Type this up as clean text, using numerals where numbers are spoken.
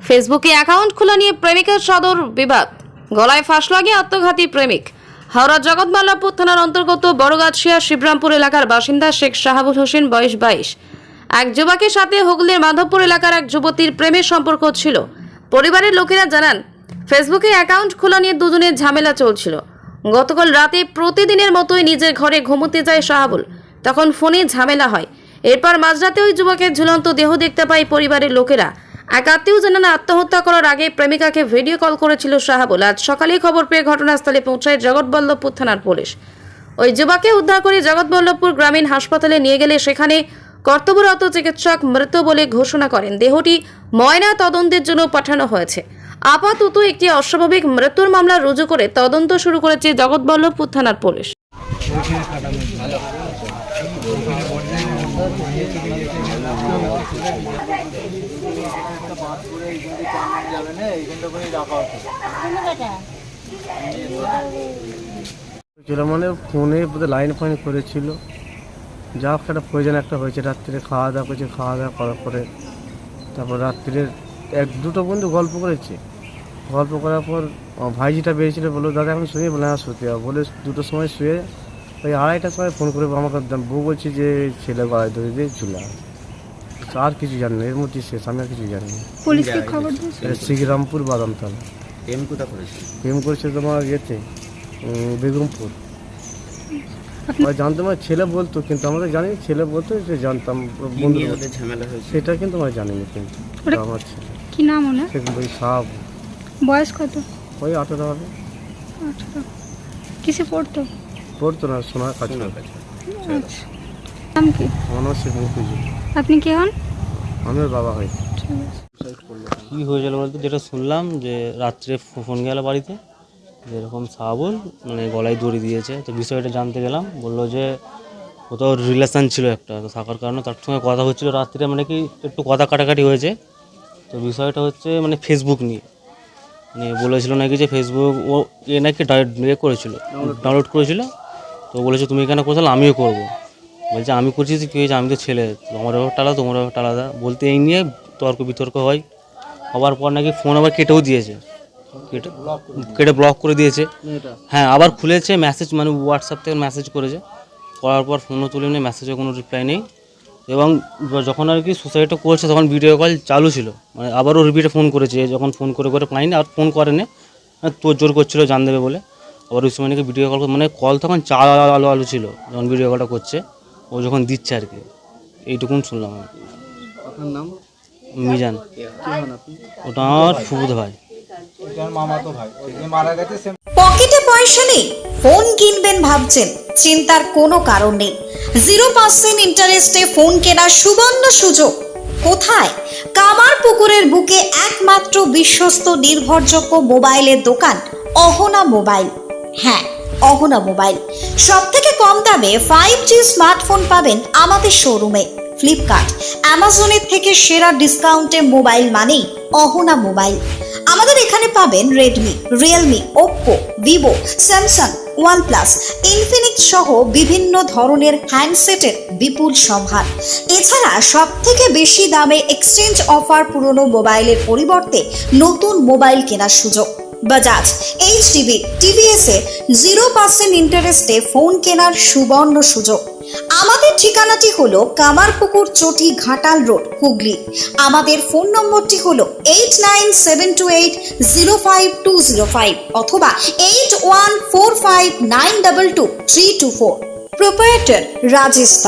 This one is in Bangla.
ফেসবুকে অ্যাকাউন্ট খোলা নিয়ে প্রেমিকের সদর বিবাদ, গলায় ফাঁস লাগিয়ে আত্মঘাতী প্রেমিক। হাওড়া জগৎবল্লভপুর থানার অন্তর্গত বড়গাছিয়া শিবরামপুর এলাকার বাসিন্দা শেখ শাহাবুল হোসেন, বয়স 22, এক যুবকের সাথে হুগলির মাধবপুর এলাকার এক যুবতীর প্রেমের সম্পর্ক ছিল। পরিবারের লোকেরা জানান, ফেসবুকে অ্যাকাউন্ট খোলা নিয়ে দুজনের ঝামেলা চলছিল। গতকাল রাতে প্রতিদিনের মতোই নিজের ঘরে ঘুমোতে যায় শাহাবুল, তখন ফোনে ঝামেলা হয়। এরপর মাঝরাতে ওই যুবকের ঝুলন্ত দেহ দেখতে পায় পরিবারের লোকেরা। এক আত্মীয় জানান, আত্মহত্যা করার আগে প্রেমিকাকে ভিডিও কল করেছিল শাহাবুল। আজ সকালে খবর পেয়ে ঘটনাস্থলে পৌঁছায় জগৎবল্লভপুর থানার পুলিশ। ওই যুবককে উদ্ধার করে জগৎবল্লভপুর গ্রামীণ হাসপাতালে নিয়ে গেলে সেখানে কর্তব্যরত চিকিৎসক মৃত বলে ঘোষণা করেন। দেহটি ময়না তদন্তের জন্য পাঠানো হয়েছে। আপাতত একটি অস্বাভাবিক মৃত্যুর মামলা রুজু করে তদন্ত শুরু করেছে জগৎবল্লভপুর থানার পুলিশ। মানে ফোনে লাইন ফাইন করেছিল, যা হোক একটা প্রয়োজন একটা হয়েছে। রাত্রে খাওয়া দাওয়া করেছে, খাওয়া দাওয়া করার পরে তারপর রাত্রে এক দুটো বন্ধু গল্প করেছে। গল্প করার পর ভাইজিটা বেরিয়েছিল, বললো দাদা এখন শুয়ে, বলে হ্যাঁ শুতে হবে। বলে দুটোর সময় শুয়ে ওই 2:30টার সময় ফোন করে আমাকে বউ বলছি যে ছেলে গলায় ধরে দিয়ে চলে আসে। আর কিছু জানি না, এর মধ্যে শেষ, আমি আর কিছু জানি না। পুলিশকে খবর দিয়েছে? শ্রীরামপুর বাদামতলা। প্রেম কোথা করেছে? প্রেম করেছে তোমার ইয়েতে বেগমপুর। জানতাম ছেলে বলতো, কিন্তু আমরা জানি ছেলে বলতো, যে জানতাম বন্ধু ঝামেলা হয়েছে সেটা কিন্তু আমরা জানিনি। কিন্তু আমার ছেলে কি নাম ওনার? ওই সাপ, বয়স কত? ওই 18 হবে। 18। কিসে পড়তো? পড়তো না, সোনার কাজ করতো। আচ্ছা, নাম কি? আমার নাম শেখ মুফিজুল। আপনি কে হন? আমি ওর বাবা হই। কী হয়েছিল বলতে, যেটা শুনলাম যে রাত্রে ফোন গেল বাড়িতে, যেরকম শাহাবুল মানে গলায় দড়ি দিয়েছে। তো বিষয়টা জানতে গেলাম, বললো যে কোথাও রিলেশান ছিল একটা, তো থাকার কারণে তার সঙ্গে কথা হচ্ছিলো রাত্রে, মানে কি একটু কথা কাটাকাটি হয়েছে। তো বিষয়টা হচ্ছে মানে ফেসবুক নিয়ে, মানে বলেছিল নাকি যে ফেসবুক ও নাকি করেছিল, ডাউনলোড করেছিল। তো বলেছে তুমি এখানে কোথাও, আমিও করবো। বলছে আমি করছি, কী হয়েছে, আমি তো ছেলে, তোমার ব্যাপারটা আলাদা, তোমার ব্যাপারটা আলাদা বলতে, এই নিয়ে তর্ক বিতর্ক হয়। হওয়ার পর নাকি ফোন আবার কেটেও দিয়েছে, কেটে ব্লক করে দিয়েছে। হ্যাঁ, আবার খুলেছে মেসেজ, মানে হোয়াটসঅ্যাপ থেকে মেসেজ করেছে। করার পর ফোনও তুলে নিয়ে, মেসেজে কোনো রিপ্লাই নেই। এবং যখন আর কি সুসাইডটা করছে তখন ভিডিও কল চালু ছিল, মানে আবারও রিপিটে ফোন করেছে। যখন ফোন করে পাইনি, আর ফোন করেনি, তোর জোর করছিল জান দেবে বলে। আবার ওই সময় নাকি ভিডিও কল, মানে কল তখন আলু ছিল যখন ভিডিও কলটা করছে, ও যখন দিচ্ছে আর কি। এইটুকুন শুনলাম আমি। আপনার নাম? মিজান। ওটা আমার ফুফুদ ভাই। পকেটে পয়সা নেই, ফোন কিনবেন ভাবছেন? চিন্তার কোনো কারণ নেই। 0% ইন্টারেস্টে ফোন কেনার সুবর্ণ সুযোগ। কোথায়? কামারপুকুরের বুকে একমাত্র বিশ্বস্ত নির্ভরযোগ্য মোবাইলের দোকান অহনা মোবাইল। হ্যাঁ, অহনা মোবাইল। সব থেকে কম দামে 5G স্মার্টফোন পাবেন আমাদের শোরুমে। ফ্লিপকার্ট, অ্যামাজনের থেকে সেরা ডিসকাউন্টে মোবাইল মানেই অহনা মোবাইল। আমাদের এখানে পাবেন Redmi, Realme, Oppo, Vivo, Samsung, OnePlus, Infinix সহ বিভিন্ন ধরনের হ্যান্ডসেটের বিপুল সম্ভার। এছাড়া সব থেকে বেশি দামে এক্সচেঞ্জ অফার, পুরনো মোবাইলের পরিবর্তে নতুন মোবাইল কেনার সুযোগ। বাজাজ, এইচডিবি, টিভিএস এ 0% ইন্টারেস্টে ফোন কেনার সুবর্ণ সুযোগ। আমাদের ঠিকানাটি হলো কামারপুকুর চটি, ঘাটাল রোড, হুগলি। আমাদের ফোন নম্বরটি হলো 8972805205 অথবা 8145922324। প্রোপ্রাইটার রাজেশ দা।